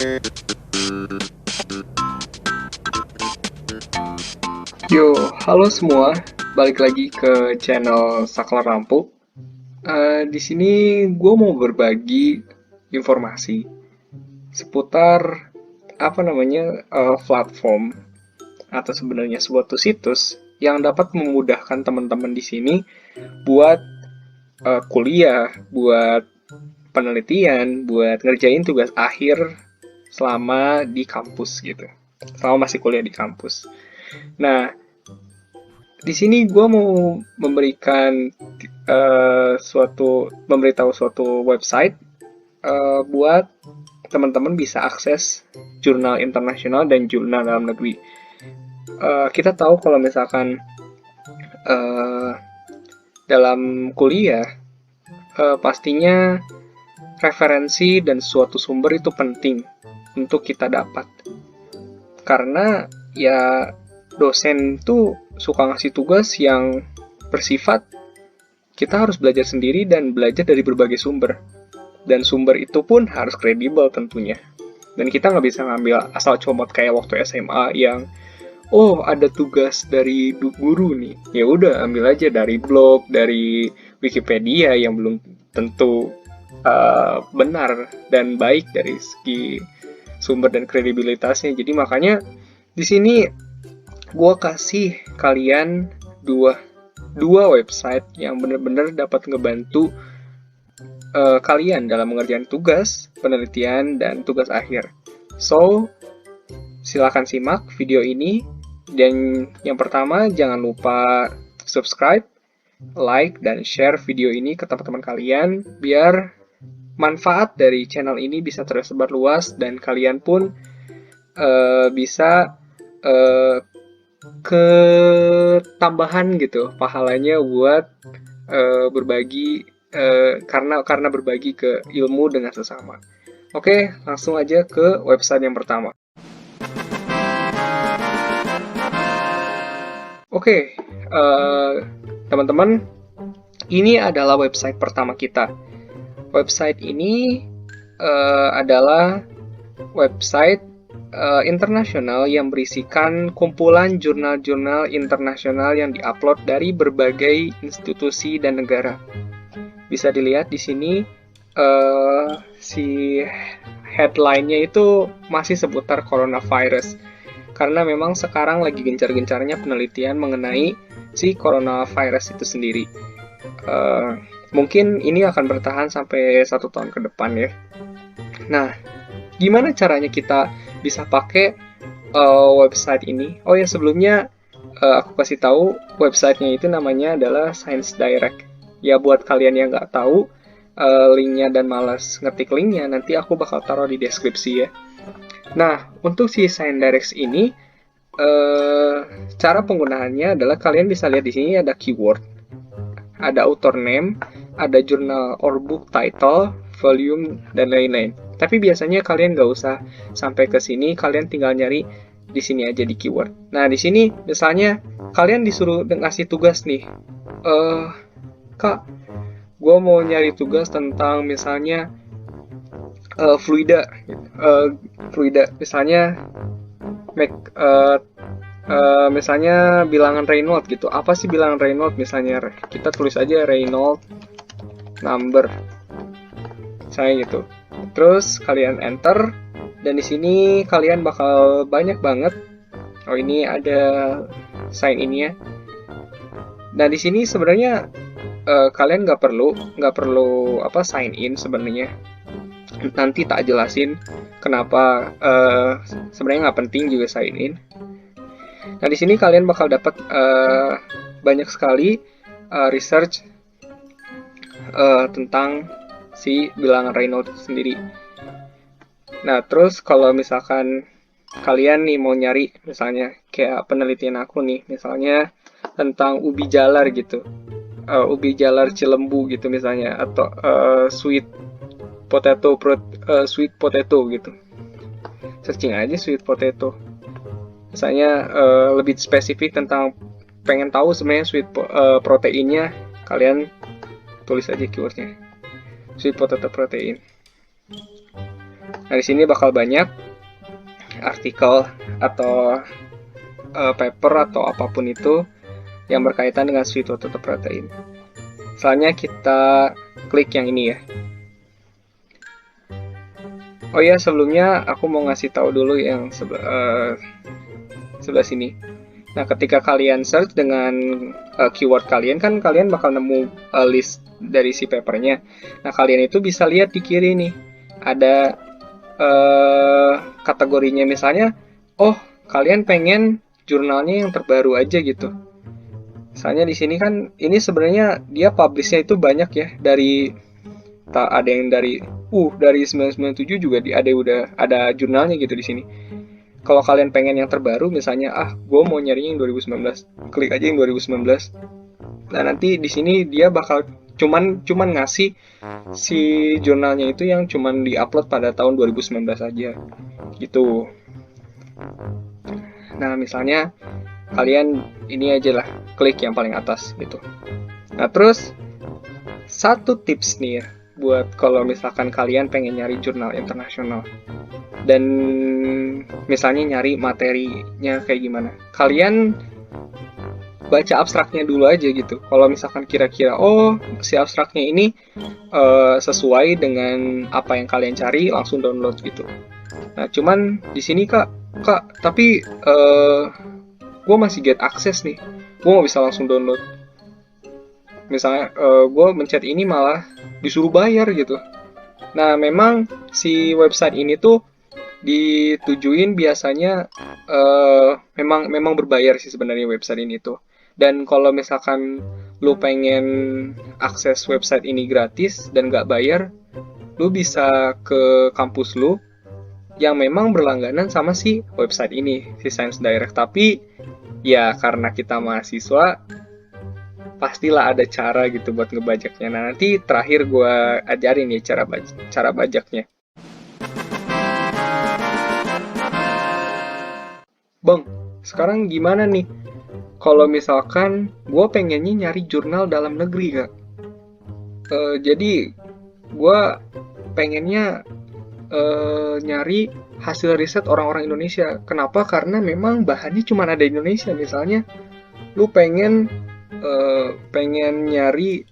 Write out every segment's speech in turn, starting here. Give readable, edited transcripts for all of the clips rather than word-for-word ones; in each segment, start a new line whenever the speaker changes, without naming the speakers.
Yo, halo semua, balik lagi ke channel Saklar Lampu. Di sini gue mau berbagi informasi seputar platform atau sebenarnya suatu situs yang dapat memudahkan teman-teman di sini buat kuliah, buat penelitian, buat ngerjain tugas akhir selama di kampus gitu, selama masih kuliah di kampus. Nah, di sini gue mau memberikan memberitahu suatu website buat teman-teman bisa akses jurnal internasional dan jurnal dalam negeri. Kita tahu kalau misalkan uh, dalam kuliah pastinya referensi dan suatu sumber itu penting untuk kita dapat, karena ya dosen tuh suka ngasih tugas yang bersifat kita harus belajar sendiri dan belajar dari berbagai sumber. Dan sumber itu pun harus kredibel tentunya. Dan kita nggak bisa ngambil asal comot kayak waktu SMA yang oh ada tugas dari guru nih, ya udah ambil aja dari blog, dari Wikipedia yang belum tentu benar dan baik dari segi sumber dan kredibilitasnya. Jadi makanya di sini gue kasih kalian dua website yang benar-benar dapat ngebantu kalian dalam mengerjakan tugas, penelitian, dan tugas akhir. So, silakan simak video ini. Dan yang pertama, jangan lupa subscribe, like, dan share video ini ke teman-teman kalian, biar manfaat dari channel ini bisa tersebar luas, dan kalian pun bisa ketambahan gitu pahalanya buat berbagi karena berbagi ke ilmu dengan sesama. Oke, langsung aja ke website yang pertama. Oke, teman-teman, ini adalah website pertama kita. Website ini adalah website internasional yang berisikan kumpulan jurnal-jurnal internasional yang diupload dari berbagai institusi dan negara. Bisa dilihat di sini si headline-nya itu masih seputar coronavirus, karena memang sekarang lagi gencar-gencarnya penelitian mengenai si coronavirus itu sendiri. Mungkin ini akan bertahan sampai 1 tahun ke depan ya. Nah, gimana caranya kita bisa pakai website ini? Oh ya, sebelumnya aku kasih tahu websitenya itu namanya adalah Science Direct. Ya buat kalian yang nggak tahu linknya dan malas ngetik linknya, nanti aku bakal taruh di deskripsi ya. Nah, untuk si Science Direct ini cara penggunaannya adalah kalian bisa lihat di sini ada keyword, ada author name, ada journal or book title, volume, dan lain-lain. Tapi biasanya kalian nggak usah sampai ke sini, kalian tinggal nyari di sini aja di keyword. Nah, di sini misalnya kalian disuruh ngasih tugas nih, Kak, gue mau nyari tugas tentang misalnya fluida, misalnya misalnya bilangan Reynolds gitu. Apa sih bilangan Reynolds? Misalnya kita tulis aja Reynolds number, misalnya gitu. Terus kalian enter, dan di sini kalian bakal banyak banget. Oh, ini ada sign in ya. Nah, di sini sebenarnya kalian nggak perlu sign in sebenarnya. Nanti tak jelasin kenapa sebenarnya nggak penting juga sign in. Nah, di sini kalian bakal dapat banyak sekali research tentang si bilangan Reynolds sendiri. Nah, terus kalau misalkan kalian nih mau nyari misalnya kayak penelitian aku nih, misalnya tentang ubi jalar gitu, ubi jalar Cilembu gitu misalnya, atau sweet potato gitu. Searching aja sweet potato. Misalnya lebih spesifik tentang pengen tahu sebenarnya proteinnya, kalian tulis aja keywordnya sweet potato protein. Nah, di sini bakal banyak artikel atau paper atau apapun itu yang berkaitan dengan sweet potato protein. Selanjutnya kita klik yang ini ya. Oh ya, sebelumnya aku mau ngasih tahu dulu yang sebelah sini. Nah, ketika kalian search dengan keyword kalian, kan kalian bakal nemu list dari si papernya. Nah, kalian itu bisa lihat di kiri nih, ada kategorinya, misalnya, oh kalian pengen jurnalnya yang terbaru aja gitu. Misalnya di sini kan, ini sebenarnya dia publishnya itu banyak ya, ada yang dari 997 juga udah ada jurnalnya gitu di sini. Kalau kalian pengen yang terbaru, misalnya gue mau nyarinya yang 2019, klik aja yang 2019. Nah, nanti di sini dia bakal cuman ngasih si jurnalnya itu yang cuman diupload pada tahun 2019 aja gitu. Nah, misalnya kalian ini aja lah, klik yang paling atas gitu. Nah, terus satu tips nih ya, buat kalau misalkan kalian pengen nyari jurnal internasional dan misalnya nyari materinya kayak gimana, kalian baca abstraknya dulu aja gitu. Kalau misalkan kira-kira si abstraknya ini sesuai dengan apa yang kalian cari, langsung download gitu. Nah, cuman di sini kak tapi gue masih get access nih, gue nggak bisa langsung download. Misalnya gue mencet ini malah disuruh bayar gitu. Nah, memang si website ini tuh ditujuin biasanya memang berbayar sih sebenarnya website ini tuh. Dan kalau misalkan lu pengen akses website ini gratis dan nggak bayar, lu bisa ke kampus lu yang memang berlangganan sama si website ini, si Science Direct. Tapi ya karena kita mahasiswa, pastilah ada cara gitu buat ngebajaknya. Nah, nanti terakhir gue ajarin ya cara bajaknya. Bang, sekarang gimana nih? Kalau misalkan gue pengennya nyari jurnal dalam negeri, Kak. Jadi gue pengennya nyari hasil riset orang-orang Indonesia. Kenapa? Karena memang bahannya cuma ada di Indonesia. Misalnya, lu pengen nyari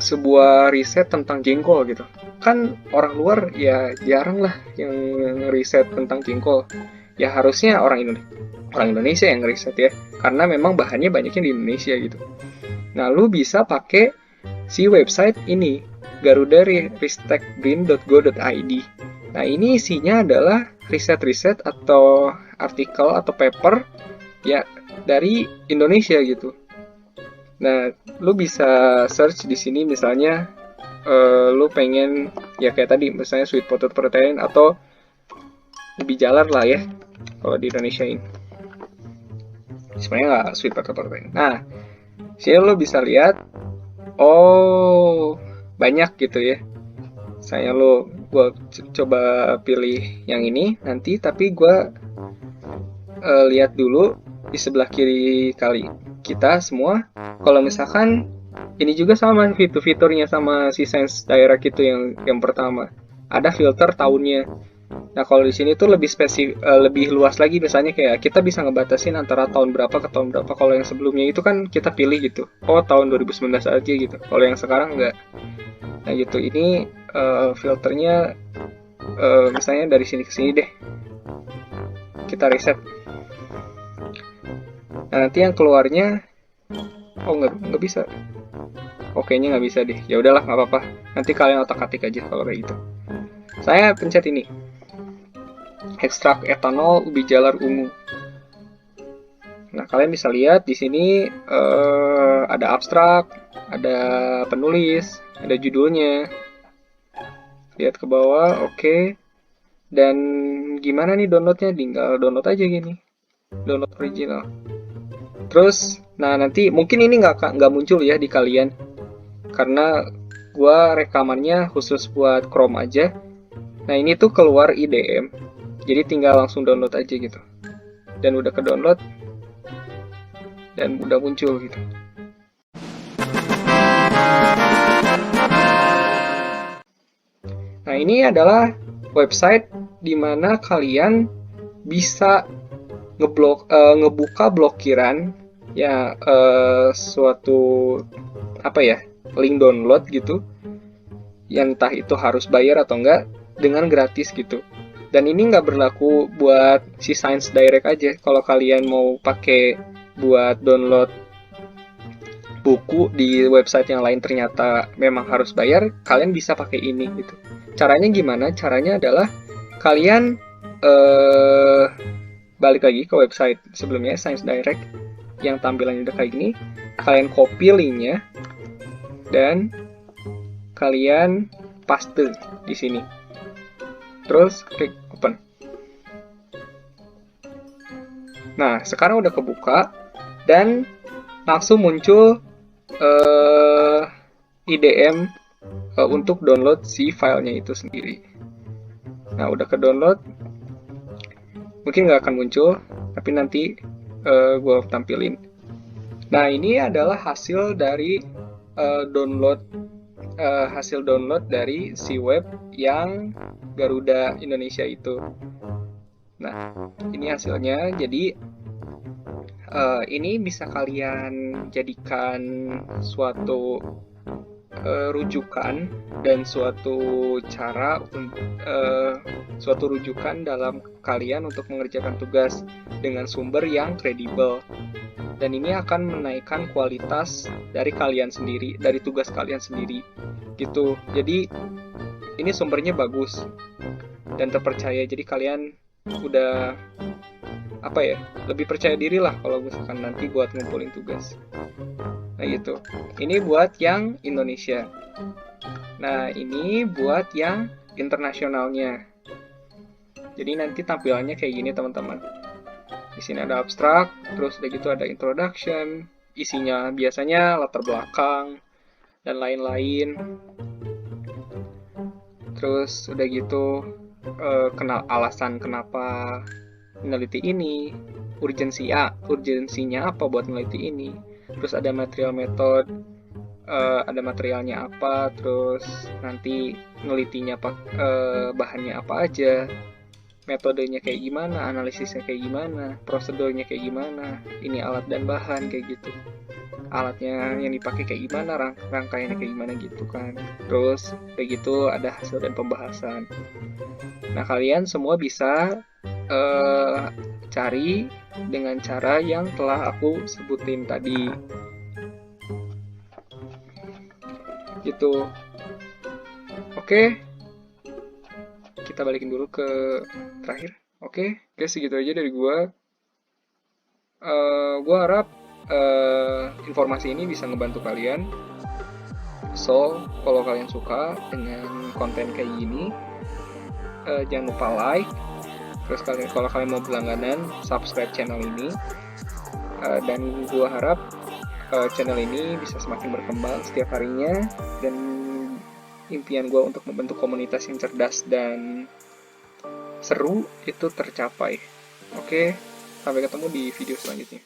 sebuah riset tentang jengkol gitu. Kan orang luar ya jarang lah yang riset tentang jengkol. Ya harusnya orang Indonesia yang riset ya. Karena memang bahannya banyaknya di Indonesia gitu. Nah, lu bisa pakai si website ini, garudaristekbrin.go.id. Nah, ini isinya adalah riset-riset atau artikel atau paper ya dari Indonesia gitu. Nah, lu bisa search di sini misalnya lu pengen ya kayak tadi misalnya sweet potato protein atau ubi jalar lah ya kalau di Indonesia ini. Sebenarnya nggak sweet potato protein. Nah, sini lu bisa lihat banyak gitu ya. Saya gue coba pilih yang ini nanti, tapi gue lihat dulu di sebelah kiri kita semua. Kalau misalkan ini juga sama fitur-fiturnya sama si Science Direct itu yang pertama. Ada filter tahunnya. Nah, kalau di sini tuh lebih luas lagi, misalnya kayak kita bisa ngebatasin antara tahun berapa ke tahun berapa. Kalau yang sebelumnya itu kan kita pilih gitu. Tahun 2019 aja gitu. Kalau yang sekarang enggak. Nah, gitu. Ini filternya misalnya dari sini ke sini deh. Kita reset. Nah, nanti yang keluarnya nggak bisa. Kayaknya nggak bisa deh. Ya udahlah, nggak apa-apa. Nanti kalian otak-atik aja kalau kayak gitu. Saya pencet ini. Ekstrak etanol ubi jalar ungu. Nah, kalian bisa lihat di sini ada abstrak, ada penulis, ada judulnya. Lihat ke bawah, oke. Dan gimana nih downloadnya? Tinggal download aja gini. Download original. Terus, nah nanti mungkin ini nggak muncul ya di kalian, karena gua rekamannya khusus buat Chrome aja. Nah, ini tuh keluar IDM, jadi tinggal langsung download aja gitu. Dan udah ke download dan udah muncul gitu. Nah, ini adalah website di mana kalian bisa ngebuka blokiran ya, suatu apa ya, link download gitu, yang entah itu harus bayar atau enggak, dengan gratis gitu. Dan ini nggak berlaku buat si Science Direct aja. Kalau kalian mau pakai buat download buku di website yang lain ternyata memang harus bayar, kalian bisa pakai ini gitu. Caranya gimana? Caranya adalah kalian balik lagi ke website sebelumnya, Science Direct, yang tampilannya udah kayak gini. Kalian copy linknya dan kalian paste di sini. Terus klik open. Nah, sekarang udah kebuka dan langsung muncul IDM untuk download si filenya itu sendiri. Nah, udah ke download, mungkin nggak akan muncul, tapi nanti gue tampilin. Nah, ini adalah hasil dari hasil download dari si web yang Garuda Indonesia itu. Nah, ini hasilnya. Jadi ini bisa kalian jadikan suatu rujukan dan suatu cara, suatu rujukan dalam kalian untuk mengerjakan tugas dengan sumber yang kredibel. Dan ini akan menaikkan kualitas dari kalian sendiri, dari tugas kalian sendiri gitu. Jadi ini sumbernya bagus dan terpercaya, jadi kalian udah apa ya, lebih percaya diri lah kalau misalkan nanti buat ngumpulin tugas. Nah gitu, ini buat yang Indonesia. Nah ini buat yang internasionalnya. Jadi nanti tampilannya kayak gini teman-teman. Di sini ada abstrak, terus udah gitu ada introduction, isinya biasanya latar belakang dan lain-lain. Terus udah gitu kenal alasan kenapa meneliti ini, urgensinya apa buat meneliti ini. Terus ada material metode, ada materialnya apa, terus nanti nelitinya bahannya apa aja, metodenya kayak gimana, analisisnya kayak gimana, prosedurnya kayak gimana, ini alat dan bahan kayak gitu, alatnya yang dipakai kayak gimana, rangkaiannya kayak gimana gitu kan. Terus kayak gitu ada hasil dan pembahasan. Nah kalian semua bisa cari dengan cara yang telah aku sebutin tadi gitu. Oke, kita balikin dulu ke terakhir. Oke, segitu aja dari gua. Gua harap informasi ini bisa ngebantu kalian. So, kalau kalian suka dengan konten kayak gini, jangan lupa like. Terus kalau kalian mau berlangganan, subscribe channel ini. Dan gue harap channel ini bisa semakin berkembang setiap harinya. Dan impian gue untuk membentuk komunitas yang cerdas dan seru itu tercapai. Oke, sampai ketemu di video selanjutnya.